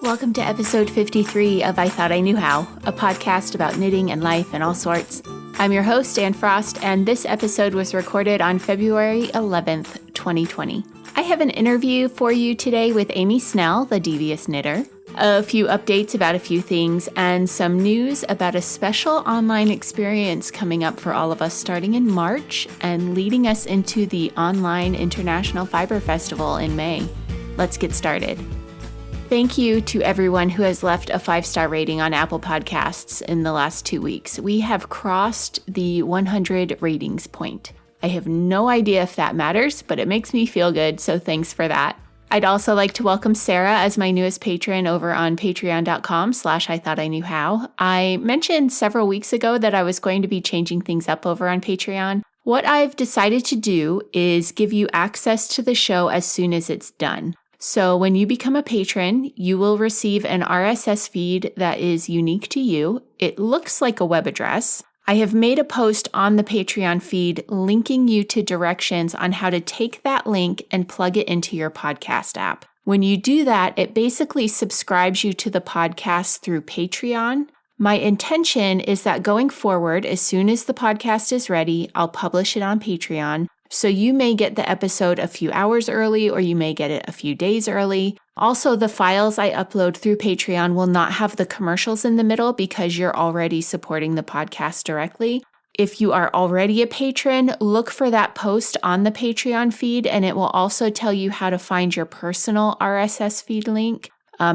Welcome to episode 53 of I Thought I Knew How, a podcast about knitting and life and all sorts. I'm your host, Anne Frost, and this episode was recorded on February 11th, 2020. I have an interview for you today with Amy Snell, the Devious Knitter, a few updates about a few things, and some news about a special online experience coming up for all of us starting in March and leading us into the online International Fiber Festival in May. Let's get started. Thank you to everyone who has left a 5-star rating on Apple Podcasts in the last 2 weeks. We have crossed the 100 ratings point. I have no idea if that matters, but it makes me feel good, so thanks for that. I'd also like to welcome Sarah as my newest patron over on patreon.com/IThoughtIKnewHow. I mentioned several weeks ago that I was going to be changing things up over on Patreon. What I've decided to do is give you access to the show as soon as it's done. So when you become a patron, you will receive an RSS feed that is unique to you. It looks like a web address. I have made a post on the Patreon feed linking you to directions on how to take that link and plug it into your podcast app. When you do that, it basically subscribes you to the podcast through Patreon. My intention is that going forward, as soon as the podcast is ready, I'll publish it on Patreon. So you may get the episode a few hours early, or you may get it a few days early. Also, the files I upload through Patreon will not have the commercials in the middle because you're already supporting the podcast directly. If you are already a patron, look for that post on the Patreon feed, and it will also tell you how to find your personal RSS feed link.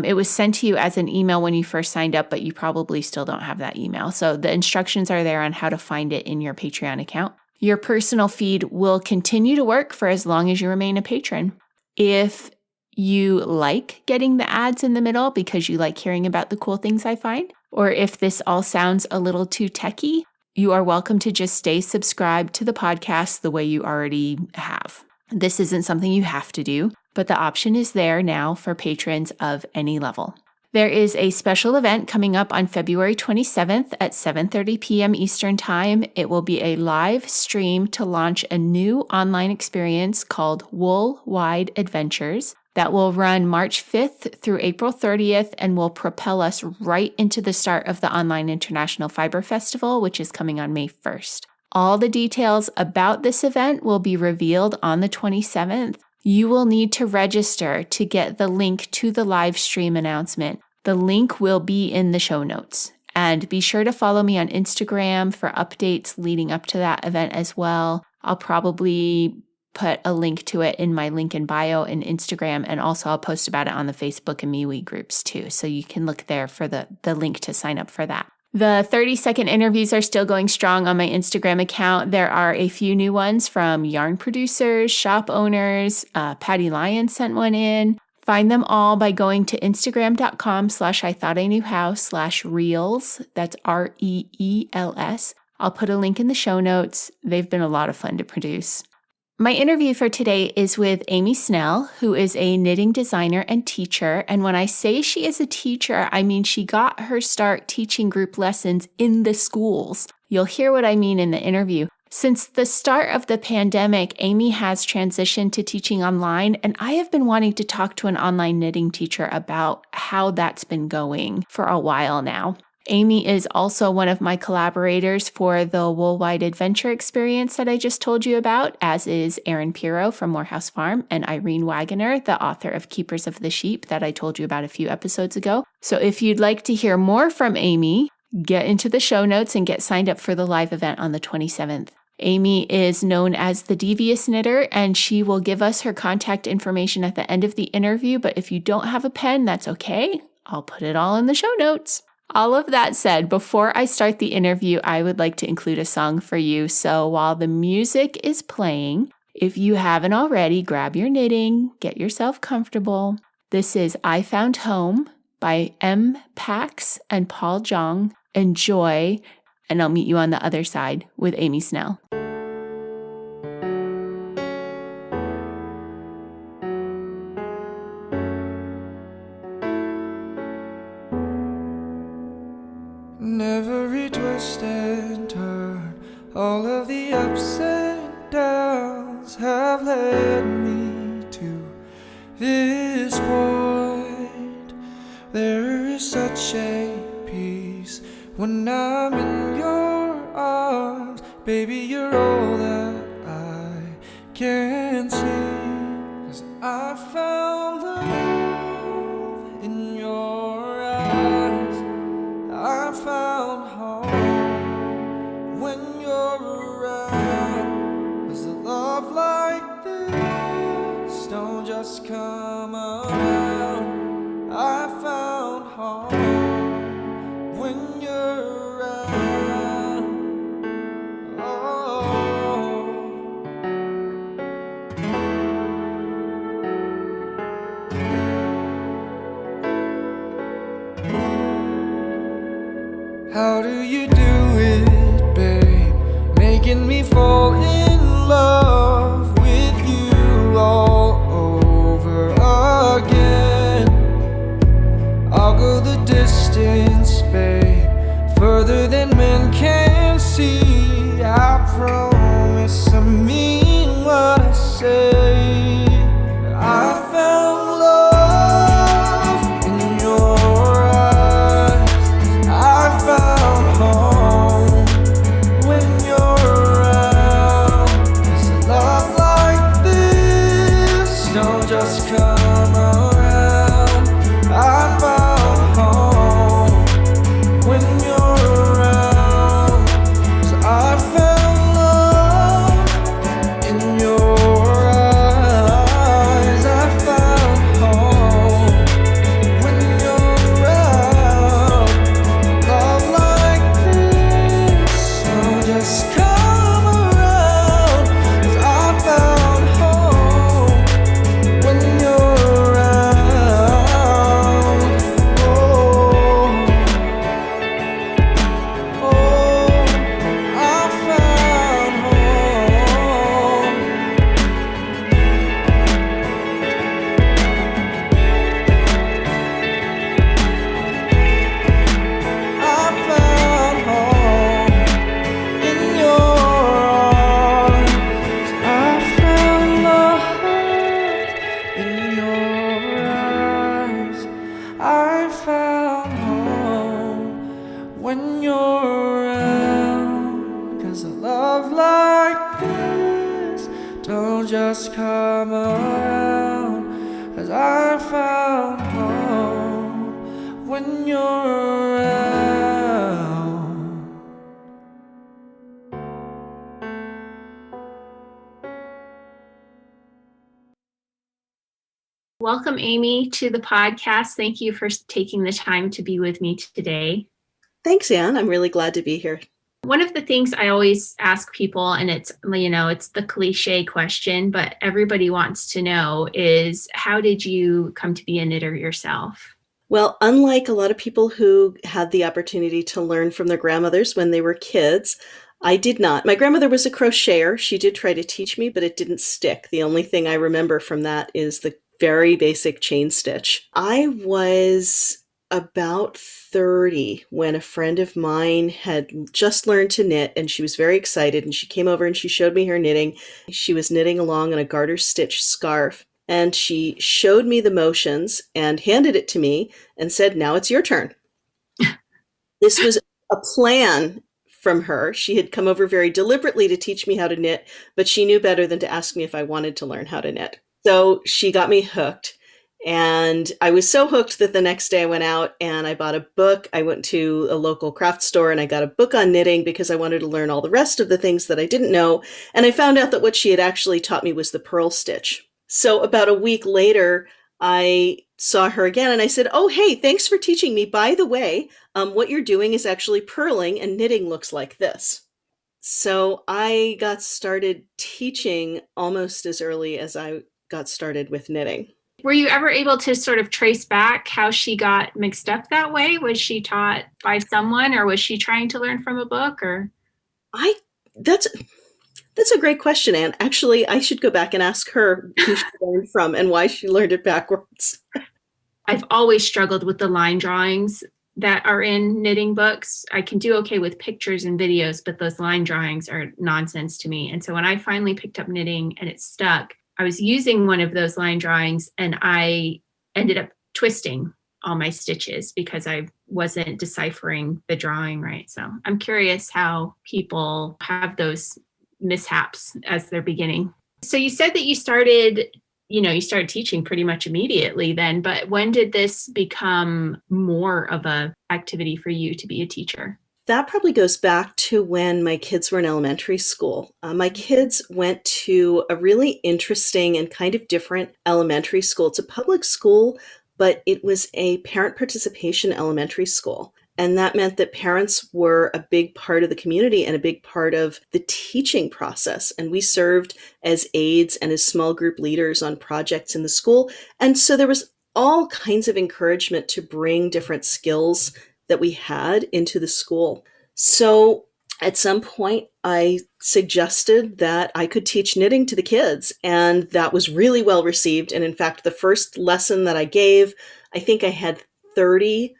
It was sent to you as an email when you first signed up, but you probably still don't have that email. So the instructions are there on how to find it in your Patreon account. Your personal feed will continue to work for as long as you remain a patron. If you like getting the ads in the middle because you like hearing about the cool things I find, or if this all sounds a little too techy, you are welcome to just stay subscribed to the podcast the way you already have. This isn't something you have to do, but the option is there now for patrons of any level. There is a special event coming up on February 27th at 7:30 p.m. Eastern Time. It will be a live stream to launch a new online experience called WoolWide Adventures that will run March 5th through April 30th and will propel us right into the start of the Online International Fiber Festival, which is coming on May 1st. All the details about this event will be revealed on the 27th. You will need to register to get the link to the live stream announcement. The link will be in the show notes. And be sure to follow me on Instagram for updates leading up to that event as well. I'll probably put a link to it in my link in bio in Instagram, and also I'll post about it on the Facebook and MeWe groups too. So you can look there for the link to sign up for that. The 30-second interviews are still going strong on my Instagram account. There are a few new ones from yarn producers, shop owners. Patty Lyon sent one in. Find them all by going to instagram.com/IThoughtIKnewHow/reels. That's REELS. I'll put a link in the show notes. They've been a lot of fun to produce. My interview for today is with Amy Snell, who is a knitting designer and teacher. And when I say she is a teacher, I mean she got her start teaching group lessons in the schools. You'll hear what I mean in the interview. Since the start of the pandemic, Amy has transitioned to teaching online, and I have been wanting to talk to an online knitting teacher about how that's been going for a while now. Amy is also one of my collaborators for the WoolWide Adventure experience that I just told you about, as is Erin Pirro from Morehouse Farm and Irene Wagoner, the author of Keepers of the Sheep that I told you about a few episodes ago. So if you'd like to hear more from Amy, get into the show notes and get signed up for the live event on the 27th. Amy is known as the Devious Knitter, and she will give us her contact information at the end of the interview. But if you don't have a pen, that's okay. I'll put it all in the show notes. All of that said, before I start the interview, I would like to include a song for you. So while the music is playing, if you haven't already, grab your knitting, get yourself comfortable. This is I Found Home by MPax and Paul Joung. Enjoy, and I'll meet you on the other side with Amy Snell. Every twist and turn, all of the ups and downs have led me to this point There is such a peace when I'm in your arms. Baby, you're all that I can see. 'Cause I found love in your eyes. I found home when you're around. 'Cause a love like this don't just come around. I found home when you're around. Oh. How do you do it, babe? Making me fall in love with you all over again. I'll go the distance, babe, further than men can see. I promise I mean what I say. I found love in your eyes. I found home when you're around. 'Cause a love like this don't just come around. I found home when you're around. 'Cause I found love in your eyes. I found home when you're around. Love like this don't just come around. 'Cause I found home when you're around. Oh, oh, I found home. I found home in your arms. I found love in your eyes. I found home when you're around. 'Cause a love like this don't just come around. 'Cause I found home when you're around. Welcome, Amy, to the podcast. Thank you for taking the time to be with me today. Thanks, Anne. I'm really glad to be here. One of the things I always ask people, and it's the cliche question, but everybody wants to know, is how did you come to be a knitter yourself? Well, unlike a lot of people who had the opportunity to learn from their grandmothers when they were kids, I did not. My grandmother was a crocheter. She did try to teach me, but it didn't stick. The only thing I remember from that is the very basic chain stitch. I was about 30 when a friend of mine had just learned to knit, and she was very excited, and she came over and she showed me her knitting. She was knitting along on a garter stitch scarf, and she showed me the motions and handed it to me and said, "Now it's your turn." This was a plan from her. She had come over very deliberately to teach me how to knit, but she knew better than to ask me if I wanted to learn how to knit. So she got me hooked, and I was so hooked that the next day I went out and I bought a book. I went to a local craft store and I got a book on knitting because I wanted to learn all the rest of the things that I didn't know. And I found out that what she had actually taught me was the purl stitch. So about a week later, I saw her again and I said, "Oh, hey, thanks for teaching me. By the way, what you're doing is actually purling, and knitting looks like this." So I got started teaching almost as early as I got started with knitting. Were you ever able to sort of trace back how she got mixed up that way? Was she taught by someone, or was she trying to learn from a book? Or That's a great question, Anne. Actually, I should go back and ask her who she learned from and why she learned it backwards. I've always struggled with the line drawings that are in knitting books. I can do okay with pictures and videos, but those line drawings are nonsense to me. And so when I finally picked up knitting and it stuck, I was using one of those line drawings and I ended up twisting all my stitches because I wasn't deciphering the drawing right. So I'm curious how people have those mishaps as they're beginning. So you said that you started teaching pretty much immediately then, but when did this become more of a activity for you to be a teacher? That probably goes back to when my kids were in elementary school. My kids went to a really interesting and kind of different elementary school. It's a public school, but it was a parent participation elementary school. And that meant that parents were a big part of the community and a big part of the teaching process. And we served as aides and as small group leaders on projects in the school. And so there was all kinds of encouragement to bring different skills that we had into the school. So at some point, I suggested that I could teach knitting to the kids, and that was really well received. And in fact, the first lesson that I gave, I think I had 30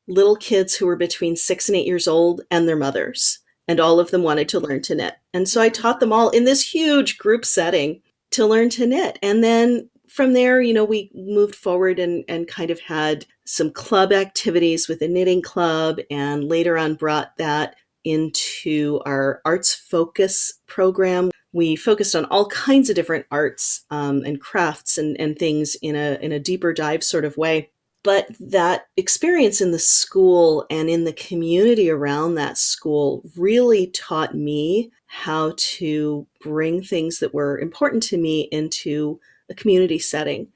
little kids who were between 6 and 8 years old and their mothers, and all of them wanted to learn to knit. And so I taught them all in this huge group setting to learn to knit. And then from there, we moved forward and kind of had some club activities with a knitting club, and later on brought that into our arts focus program. We focused on all kinds of different arts and crafts and things in a deeper dive sort of way. But that experience in the school and in the community around that school really taught me how to bring things that were important to me into a community setting.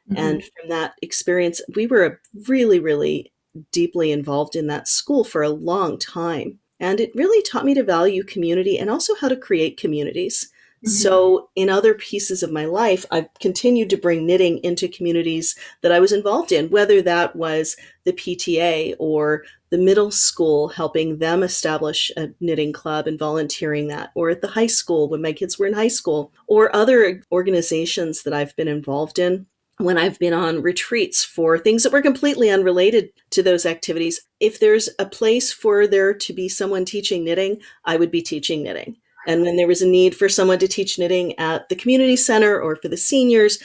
Mm-hmm. And from that experience, we were really, really deeply involved in that school for a long time. And it really taught me to value community and also how to create communities. Mm-hmm. So in other pieces of my life, I've continued to bring knitting into communities that I was involved in, whether that was the PTA or the middle school, helping them establish a knitting club and volunteering that, or at the high school when my kids were in high school, or other organizations that I've been involved in when I've been on retreats for things that were completely unrelated to those activities. If there's a place for there to be someone teaching knitting, I would be teaching knitting. And when there was a need for someone to teach knitting at the community center or for the seniors,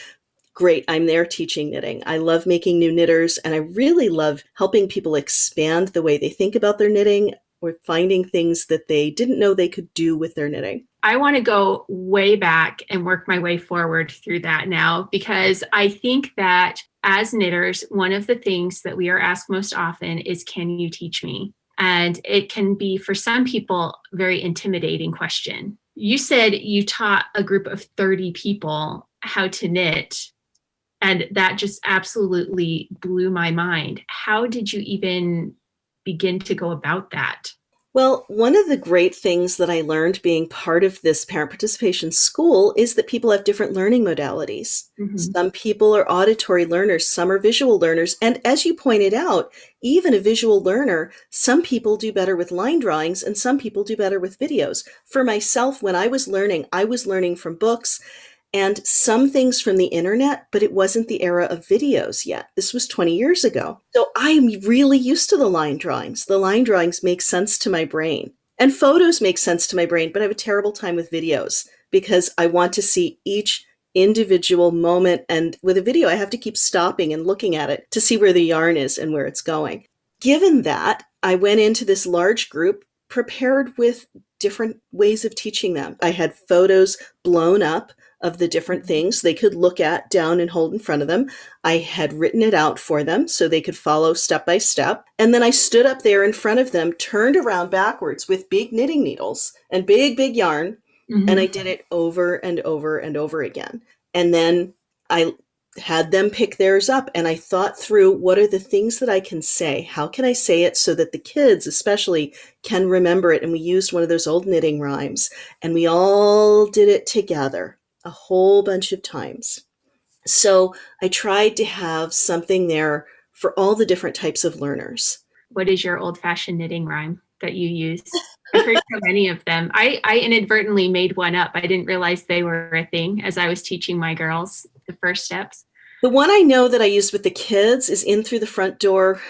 great, I'm there teaching knitting. I love making new knitters, and I really love helping people expand the way they think about their knitting or finding things that they didn't know they could do with their knitting. I want to go way back and work my way forward through that now, because I think that as knitters, one of the things that we are asked most often is, can you teach me? And it can be, for some people, a very intimidating question. You said you taught a group of 30 people how to knit, and that just absolutely blew my mind. How did you even begin to go about that? Well, one of the great things that I learned being part of this parent participation school is that people have different learning modalities. Mm-hmm. Some people are auditory learners, some are visual learners. And as you pointed out, even a visual learner, some people do better with line drawings and some people do better with videos. For myself, when I was learning from books and some things from the internet, but it wasn't the era of videos yet. This was 20 years ago. So I'm really used to the line drawings. The line drawings make sense to my brain. And photos make sense to my brain, but I have a terrible time with videos because I want to see each individual moment. And with a video, I have to keep stopping and looking at it to see where the yarn is and where it's going. Given that, I went into this large group prepared with different ways of teaching them. I had photos blown up of the different things they could look at, down, and hold in front of them. I had written it out for them so they could follow step by step. And then I stood up there in front of them, turned around backwards with big knitting needles and big, big yarn. Mm-hmm. And I did it over and over and over again. And then I had them pick theirs up, and I thought through, what are the things that I can say? How can I say it so that the kids especially can remember it? And we used one of those old knitting rhymes, and we all did it together a whole bunch of times. So I tried to have something there for all the different types of learners. What is your old-fashioned knitting rhyme that you use? I've heard so many of them. I inadvertently made one up. I didn't realize they were a thing as I was teaching my girls the first steps. The one I know that I used with the kids is in through the front door,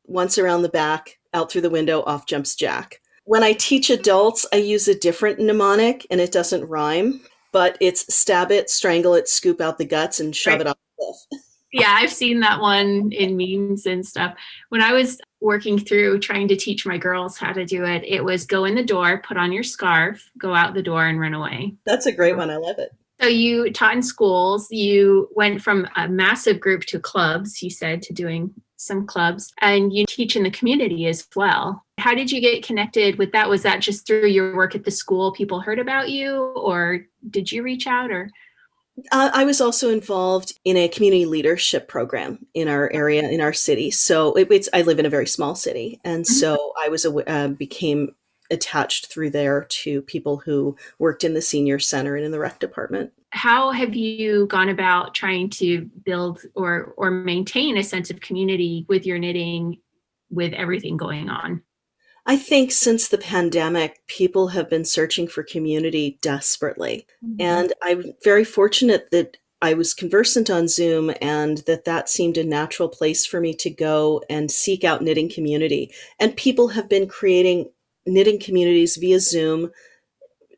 once around the back, out through the window, off jumps Jack. When I teach adults, I use a different mnemonic, and it doesn't rhyme, but it's stab it, strangle it, scoop out the guts, and shove it off the cliff. Yeah, I've seen that one in memes and stuff. When I was working through trying to teach my girls how to do it, it was go in the door, put on your scarf, go out the door, and run away. That's a great one. I love it. So you taught in schools, you went from a massive group to clubs, you said, to doing some clubs, and you teach in the community as well. How did you get connected with that? Was that just through your work at the school? People heard about you, or did you reach out? Or I was also involved in a community leadership program in our area, in our city. So I live in a very small city, and so I was became attached through there to people who worked in the senior center and in the rec department. how have you gone about trying to build or maintain a sense of community with your knitting with everything going on? I think since the pandemic, people have been searching for community desperately. And I'm very fortunate that I was conversant on Zoom and that seemed a natural place for me to go and seek out knitting community. And people have been creating knitting communities via Zoom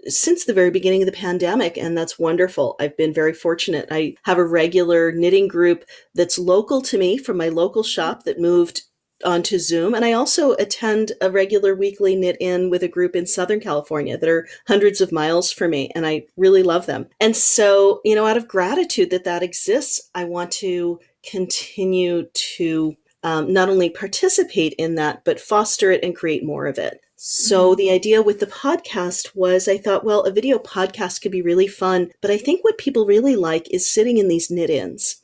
since the very beginning of the pandemic, and that's wonderful. I've been very fortunate. I have a regular knitting group that's local to me from my local shop that moved onto Zoom, and I also attend a regular weekly knit in with a group in Southern California that are hundreds of miles from me, and I really love them. And so, out of gratitude that exists, I want to continue to not only participate in that, but foster it and create more of it. So the idea with the podcast was I thought, well, a video podcast could be really fun, but I think what people really like is sitting in these knit-ins.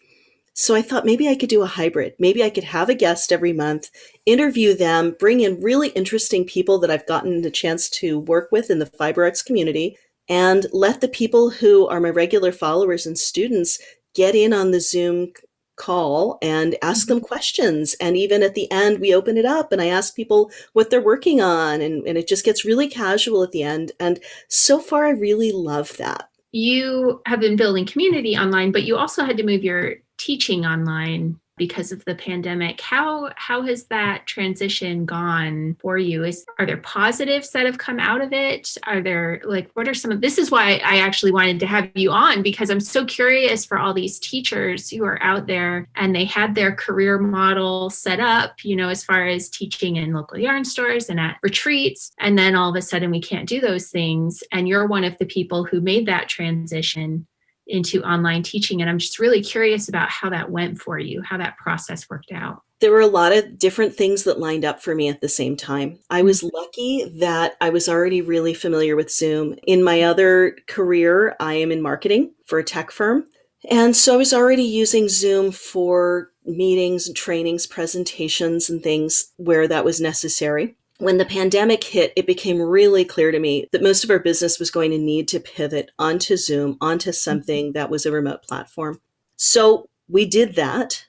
So I thought maybe I could do a hybrid. Maybe I could have a guest every month, interview them, bring in really interesting people that I've gotten the chance to work with in the fiber arts community, and let the people who are my regular followers and students get in on the Zoom call and ask them questions. And even at the end, we open it up and I ask people what they're working on. And it just gets really casual at the end. And so far, I really love that. You have been building community online, but you also had to move your teaching online because of the pandemic. How has that transition gone for you? Are there positives that have come out of it? Are there what are some of this is why I actually wanted to have you on, because I'm so curious for all these teachers who are out there and they had their career model set up, as far as teaching in local yarn stores and at retreats. And then all of a sudden we can't do those things. And you're one of the people who made that transition into online teaching. And I'm just really curious about how that went for you, how that process worked out. There were a lot of different things that lined up for me at the same time. I was lucky that I was already really familiar with Zoom. In my other career, I am in marketing for a tech firm. And so I was already using Zoom for meetings and trainings, presentations, and things where that was necessary. When the pandemic hit, it became really clear to me that most of our business was going to need to pivot onto Zoom, onto something that was a remote platform. So we did that,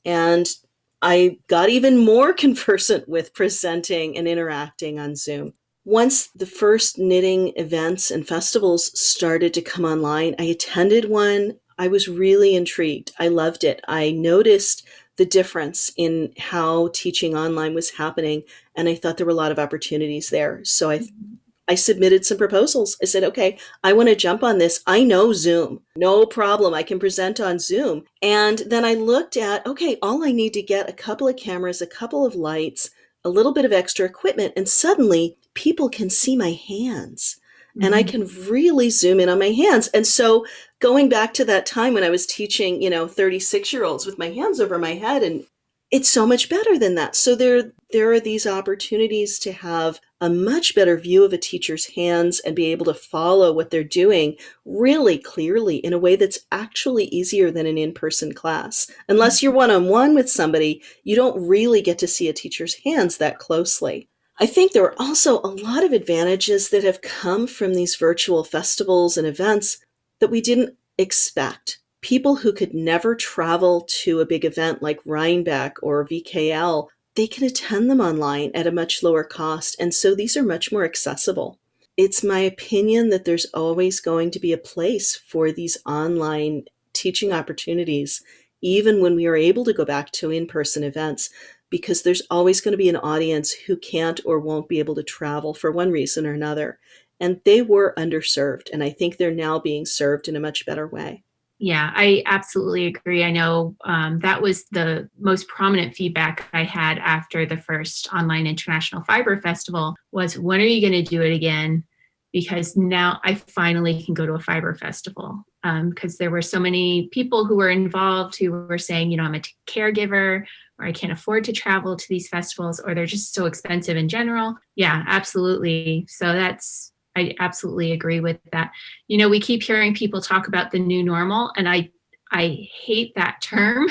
and I got even more conversant with presenting and interacting on Zoom. Once the first knitting events and festivals started to come online, I attended one. I was really intrigued. I loved it. I noticed the difference in how teaching online was happening, and I thought there were a lot of opportunities there. So I submitted some proposals. I said, okay, I want to jump on this. I know Zoom. No problem. I can present on Zoom. And then I looked at, okay, all I need to get a couple of cameras, a couple of lights, a little bit of extra equipment, and suddenly people can see my hands. And I can really zoom in on my hands. And so going back to that time when I was teaching, 36-year-olds with my hands over my head, and it's so much better than that. So there are these opportunities to have a much better view of a teacher's hands and be able to follow what they're doing really clearly in a way that's actually easier than an in-person class. Unless you're one-on-one with somebody, you don't really get to see a teacher's hands that closely. I think there are also a lot of advantages that have come from these virtual festivals and events that we didn't expect. People who could never travel to a big event like Rhinebeck or VKL, they can attend them online at a much lower cost. And so these are much more accessible. It's my opinion that there's always going to be a place for these online teaching opportunities, even when we are able to go back to in-person events, because there's always going to be an audience who can't or won't be able to travel for one reason or another. And they were underserved. And I think they're now being served in a much better way. Yeah, I absolutely agree. I know that was the most prominent feedback I had after the first online International Fiber Festival was, when are you going to do it again? Because now I finally can go to a fiber festival. Because there were so many people who were involved who were saying, you know, I'm a caregiver, or I can't afford to travel to these festivals, or they're just so expensive in general. Yeah, absolutely. So I absolutely agree with that. You know, we keep hearing people talk about the new normal, and I hate that term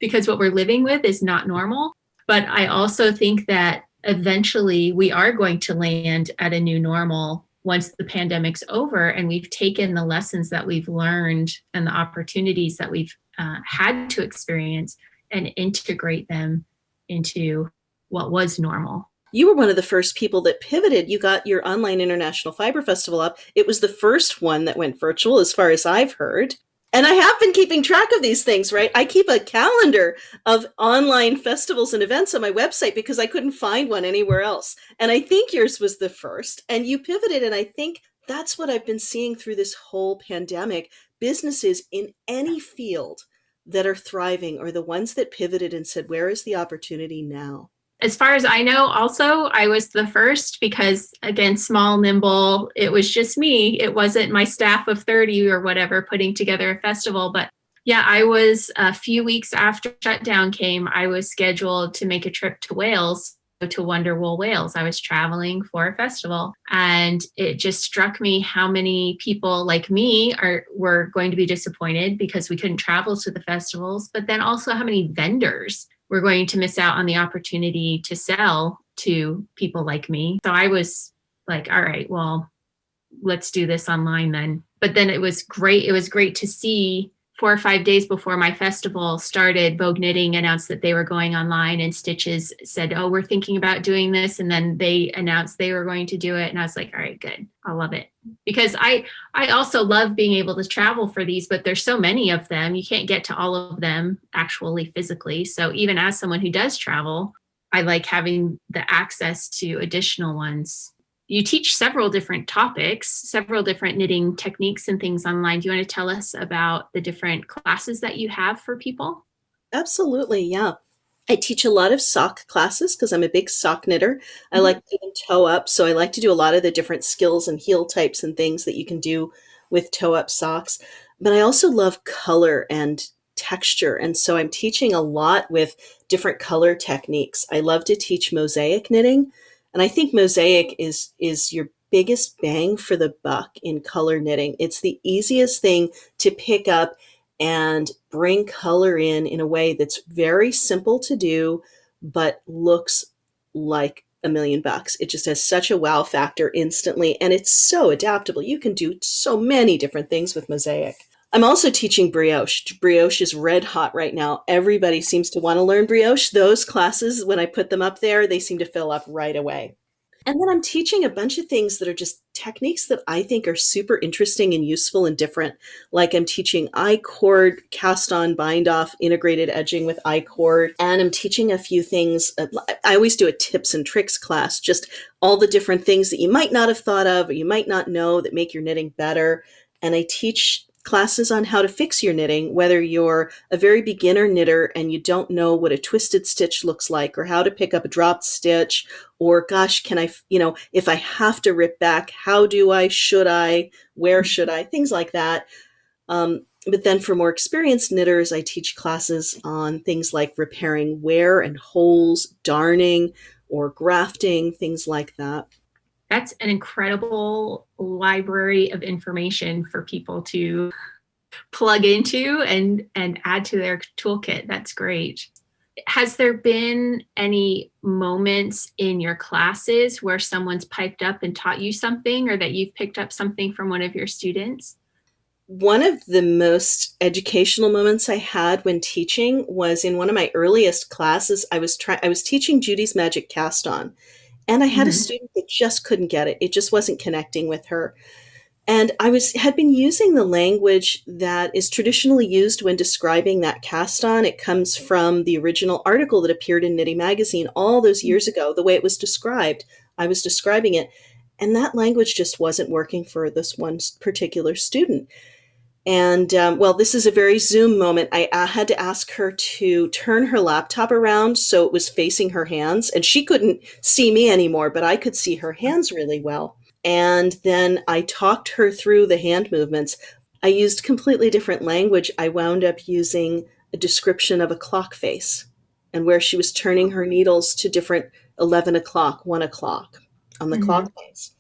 because what we're living with is not normal. But I also think that eventually we are going to land at a new normal once the pandemic's over and we've taken the lessons that we've learned and the opportunities that we've had to experience and integrate them into what was normal. You were one of the first people that pivoted. You got your online International Fiber Festival up. It was the first one that went virtual, as far as I've heard. And I have been keeping track of these things, right? I keep a calendar of online festivals and events on my website because I couldn't find one anywhere else. And I think yours was the first. And you pivoted. And I think that's what I've been seeing through this whole pandemic. Businesses in any field that are thriving are the ones that pivoted and said, where is the opportunity now? As far as I know, also, I was the first because, again, small, nimble, it was just me. It wasn't my staff of 30 or whatever putting together a festival. But yeah, I was a few weeks after shutdown came, I was scheduled to make a trip to Wales, to Wonderwool, Wales. I was traveling for a festival, and it just struck me how many people like me were going to be disappointed because we couldn't travel to the festivals, but then also how many vendors we're going to miss out on the opportunity to sell to people like me. So I was like, all right, well, let's do this online then. But then it was great. It was great to see 4 or 5 days before my festival started, Vogue Knitting announced that they were going online, and Stitches said, oh, we're thinking about doing this. And then they announced they were going to do it. And I was like, all right, good. I love it. Because I also love being able to travel for these, but there's so many of them. You can't get to all of them actually physically. So even as someone who does travel, I like having the access to additional ones. You teach several different topics, several different knitting techniques and things online. Do you want to tell us about the different classes that you have for people? Absolutely, yeah. I teach a lot of sock classes because I'm a big sock knitter. I Mhm. like doing toe up, so I like to do a lot of the different skills and heel types and things that you can do with toe up socks. But I also love color and texture, and so I'm teaching a lot with different color techniques. I love to teach mosaic knitting, and I think mosaic is your biggest bang for the buck in color knitting. It's the easiest thing to pick up and bring color in a way that's very simple to do, but looks like $1,000,000. It just has such a wow factor instantly, and it's so adaptable. You can do so many different things with mosaic. I'm also teaching brioche. Brioche is red hot right now. Everybody seems to want to learn brioche. Those classes, when I put them up there, they seem to fill up right away. And then I'm teaching a bunch of things that are just techniques that I think are super interesting and useful and different. Like I'm teaching I-cord, cast on, bind off, integrated edging with I-cord. And I'm teaching a few things. I always do a tips and tricks class, just all the different things that you might not have thought of or you might not know that make your knitting better. And I teach classes on how to fix your knitting, whether you're a very beginner knitter and you don't know what a twisted stitch looks like or how to pick up a dropped stitch, or gosh, can I, if I have to rip back, how do I, should I, where should I, things like that. But then for more experienced knitters, I teach classes on things like repairing wear and holes, darning, or grafting, things like that. That's an incredible library of information for people to plug into and add to their toolkit. That's great. Has there been any moments in your classes where someone's piped up and taught you something, or that you've picked up something from one of your students? One of the most educational moments I had when teaching was in one of my earliest classes. I was teaching Judy's Magic Cast On, and I had a Mm-hmm. student that just couldn't get it. It just wasn't connecting with her. And had been using the language that is traditionally used when describing that cast on. It comes from the original article that appeared in Knitting Magazine all those years ago. The way it was described, I was describing it, and that language just wasn't working for this one particular student. And well, this is a very Zoom moment. I had to ask her to turn her laptop around so it was facing her hands, and she couldn't see me anymore, but I could see her hands really well. And then I talked her through the hand movements. I used completely different language. I wound up using a description of a clock face and where she was turning her needles to different 11 o'clock, 1 o'clock on the Mm-hmm. clock face.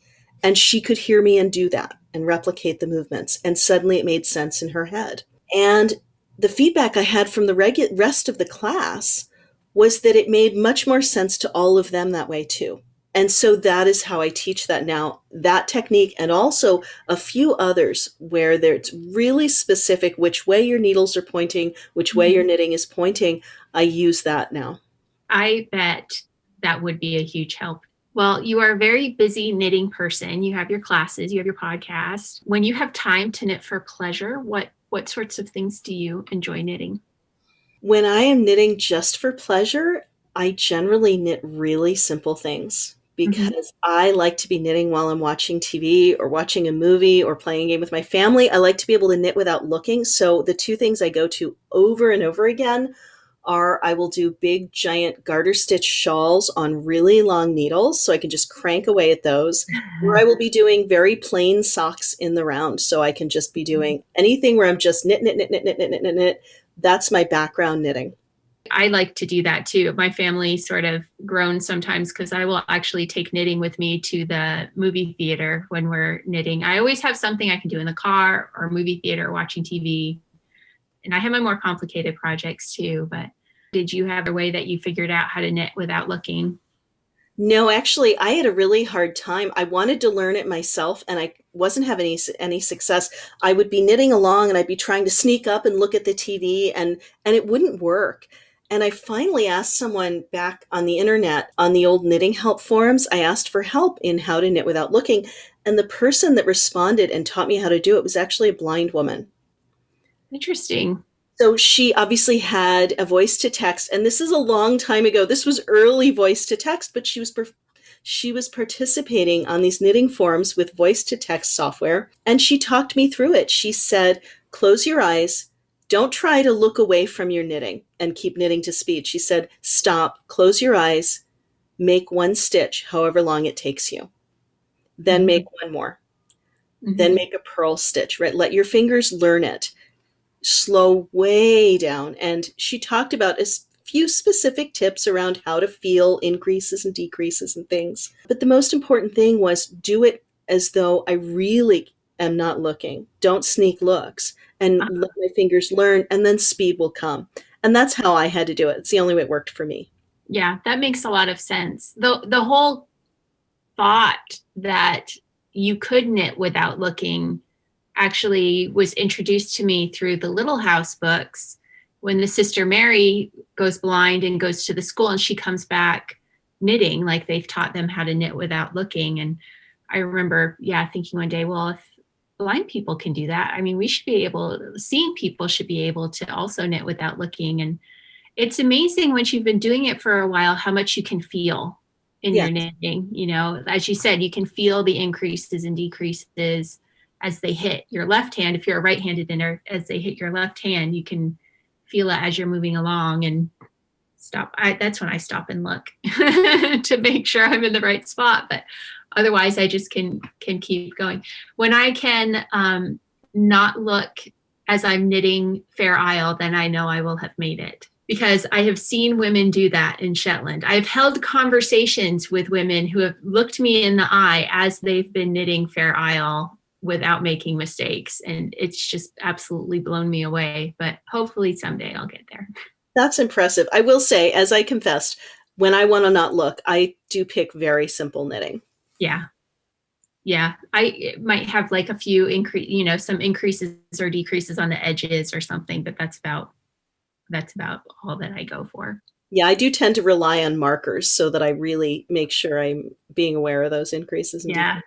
And she could hear me and do that and replicate the movements. And suddenly it made sense in her head. And the feedback I had from the rest of the class was that it made much more sense to all of them that way too. And so that is how I teach that now, that technique, and also a few others where it's really specific which way your needles are pointing, which way your knitting is pointing. I use that now. I bet that would be a huge help. Well, you are a very busy knitting person. You have your classes, you have your podcast. When you have time to knit for pleasure, what sorts of things do you enjoy knitting? When I am knitting just for pleasure, I generally knit really simple things because I like to be knitting while I'm watching TV or watching a movie or playing a game with my family. I like to be able to knit without looking. So the two things I go to over and over again are I will do big giant garter stitch shawls on really long needles so I can just crank away at those. Or I will be doing very plain socks in the round so I can just be doing anything where I'm just knit, knit, knit, knit, knit, knit, knit, knit, knit. That's my background knitting. I like to do that too. My family sort of groans sometimes because I will actually take knitting with me to the movie theater when we're knitting. I always have something I can do in the car or movie theater watching TV. And I have my more complicated projects too, but did you have a way that you figured out how to knit without looking? No, actually, I had a really hard time. I wanted to learn it myself, and I wasn't having any success. I would be knitting along, and I'd be trying to sneak up and look at the TV, and it wouldn't work. And I finally asked someone back on the internet, on the old knitting help forums. I asked for help in how to knit without looking, and the person that responded and taught me how to do it was actually a blind woman. Interesting. So she obviously had a voice to text, and this is a long time ago. This was early voice to text, but she was participating on these knitting forums with voice to text software, and she talked me through it. She said, "Close your eyes. Don't try to look away from your knitting and keep knitting to speed." She said, "Stop, close your eyes, make one stitch, however long it takes you. Then make one more. Then make a purl stitch, right? Let your fingers learn it. Slow way down." And she talked about a few specific tips around how to feel increases and decreases and things. But the most important thing was do it as though I really am not looking. Don't sneak looks and let my fingers learn, and then speed will come. And that's how I had to do it. It's the only way it worked for me. Yeah, that makes a lot of sense. The whole thought that you could knit without looking actually was introduced to me through the Little House books when the sister Mary goes blind and goes to the school and she comes back knitting, like they've taught them how to knit without looking. And I remember, thinking one day, well, if blind people can do that, I mean, we should be able, seeing people should be able to also knit without looking. And it's amazing once you've been doing it for a while, how much you can feel in your knitting. You know, as you said, you can feel the increases and decreases as they hit your left hand. If you're a right-handed knitter, as they hit your left hand, you can feel it as you're moving along and stop. That's when I stop and look to make sure I'm in the right spot. But otherwise, I just can keep going. When I can not look as I'm knitting Fair Isle, then I know I will have made it. Because I have seen women do that in Shetland. I've held conversations with women who have looked me in the eye as they've been knitting Fair Isle without making mistakes. And it's just absolutely blown me away. But hopefully someday I'll get there. That's impressive. I will say, as I confessed, when I want to not look, I do pick very simple knitting. Yeah. Yeah. I might have like a few some increases or decreases on the edges or something, but that's about all that I go for. Yeah, I do tend to rely on markers so that I really make sure I'm being aware of those increases. And decreases.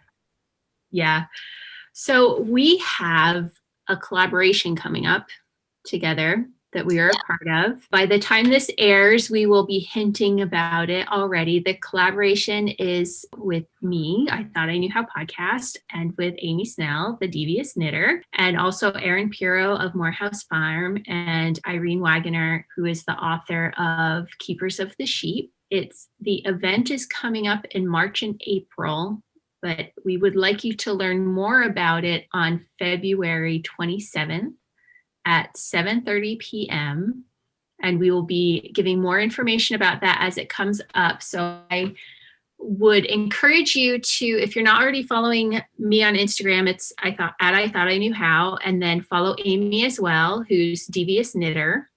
Yeah. So we have a collaboration coming up together that we are a part of. By the time this airs, we will be hinting about it already. The collaboration is with me, I Thought I Knew How podcast, and with Amy Snell, the Devious Knitter, and also Erin Piro of Morehouse Farm, and Irene Wagoner, who is the author of Keepers of the Sheep. The event is coming up in March and April, but we would like you to learn more about it on February 27th at 7:30 p.m. And we will be giving more information about that as it comes up. So I would encourage you to, if you're not already following me on Instagram, it's I thought I knew how, and then follow Amy as well, who's Devious Knitter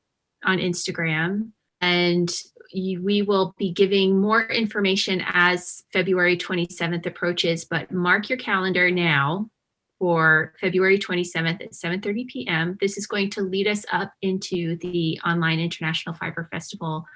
on Instagram. And we will be giving more information as February 27th approaches, but mark your calendar now for February 27th at 7:30 p.m. This is going to lead us up into the Online International Fiber Festival.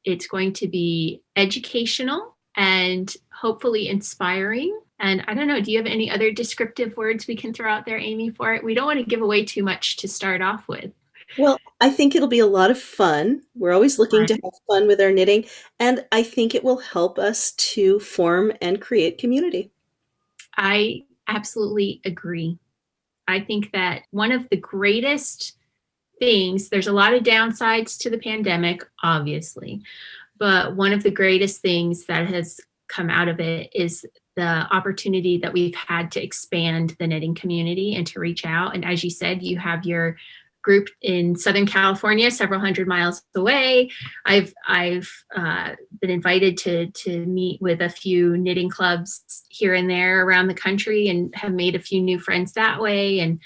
It's going to be educational and hopefully inspiring. And I don't know, do you have any other descriptive words we can throw out there, Amy, for it? We don't want to give away too much to start off with. Well, I think it'll be a lot of fun. We're always looking to have fun with our knitting, and I think it will help us to form and create community. I absolutely agree. I think that one of the greatest things, there's a lot of downsides to the pandemic, obviously, but one of the greatest things that has come out of it is the opportunity that we've had to expand the knitting community and to reach out. And as you said, you have your group in Southern California, several hundred miles away. I've been invited to meet with a few knitting clubs here and there around the country and have made a few new friends that way. And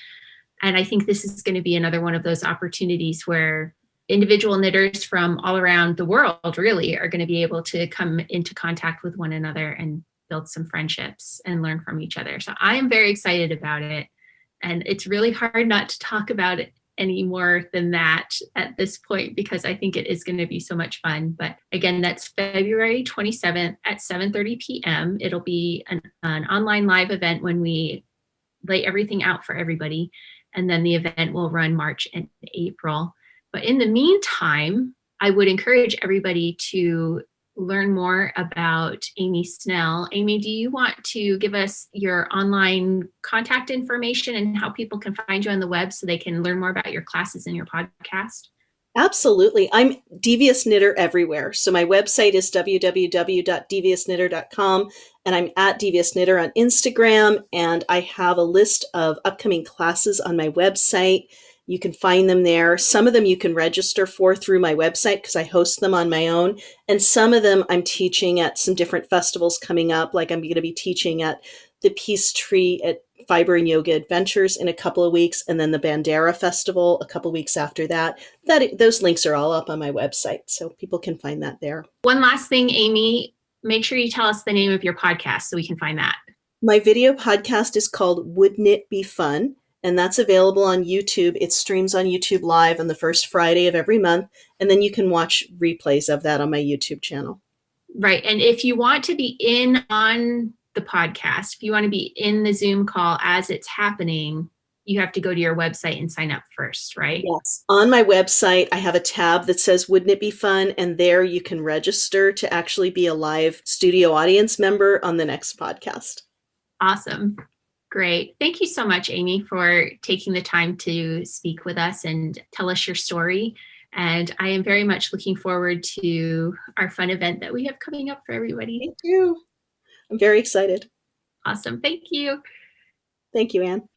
I think this is going to be another one of those opportunities where individual knitters from all around the world really are going to be able to come into contact with one another and build some friendships and learn from each other. So I am very excited about it. And it's really hard not to talk about it any more than that at this point, because I think it is going to be so much fun. But again, that's February 27th at 7:30 p.m. It'll be an online live event when we lay everything out for everybody. And then the event will run March and April. But in the meantime, I would encourage everybody to learn more about Amy Snell. Amy, do you want to give us your online contact information and how people can find you on the web so they can learn more about your classes and your podcast? Absolutely. I'm Devious Knitter everywhere. So my website is www.deviousknitter.com, and I'm at Devious Knitter on Instagram, and I have a list of upcoming classes on my website. You can find them there. Some of them you can register for through my website because I host them on my own. And some of them I'm teaching at some different festivals coming up. Like I'm going to be teaching at the Peace Tree at Fiber and Yoga Adventures in a couple of weeks, and then the Bandera Festival a couple of weeks after that. Those links are all up on my website, so people can find that there. One last thing, Amy, make sure you tell us the name of your podcast so we can find that. My video podcast is called Wouldn't It Be Fun? And that's available on YouTube. It streams on YouTube Live on the first Friday of every month. And then you can watch replays of that on my YouTube channel. Right. And if you want to be in on the podcast, if you want to be in the Zoom call as it's happening, you have to go to your website and sign up first, right? Yes. On my website, I have a tab that says, Wouldn't It Be Fun? And there you can register to actually be a live studio audience member on the next podcast. Awesome. Great. Thank you so much, Amy, for taking the time to speak with us and tell us your story. And I am very much looking forward to our fun event that we have coming up for everybody. Thank you. I'm very excited. Awesome. Thank you. Thank you, Anne.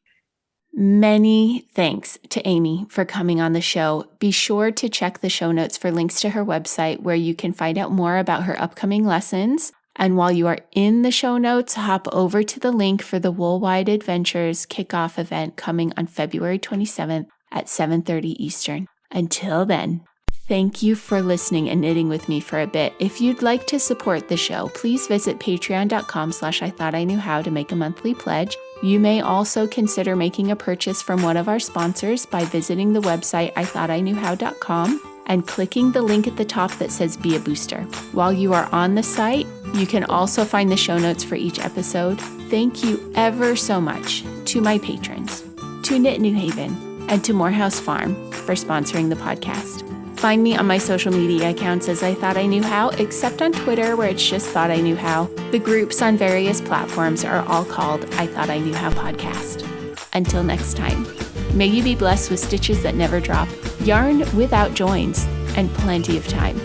Many thanks to Amy for coming on the show. Be sure to check the show notes for links to her website where you can find out more about her upcoming lessons. And while you are in the show notes, hop over to the link for the WoolWide Adventures kickoff event coming on February 27th at 7:30 Eastern. Until then, thank you for listening and knitting with me for a bit. If you'd like to support the show, please visit patreon.com/I-thought-I-knew-how to make a monthly pledge. You may also consider making a purchase from one of our sponsors by visiting the website I-thought-I-knew-how.com and clicking the link at the top that says Be a Booster. While you are on the site, you can also find the show notes for each episode. Thank you ever so much to my patrons, to Knit New Haven, and to Morehouse Farm. for sponsoring the podcast. Find me on my social media accounts as I Thought I Knew How, except on Twitter where it's just Thought I Knew How. The groups on various platforms are all called I Thought I Knew How Podcast. Until next time, may you be blessed with stitches that never drop, yarn without joins, and plenty of time.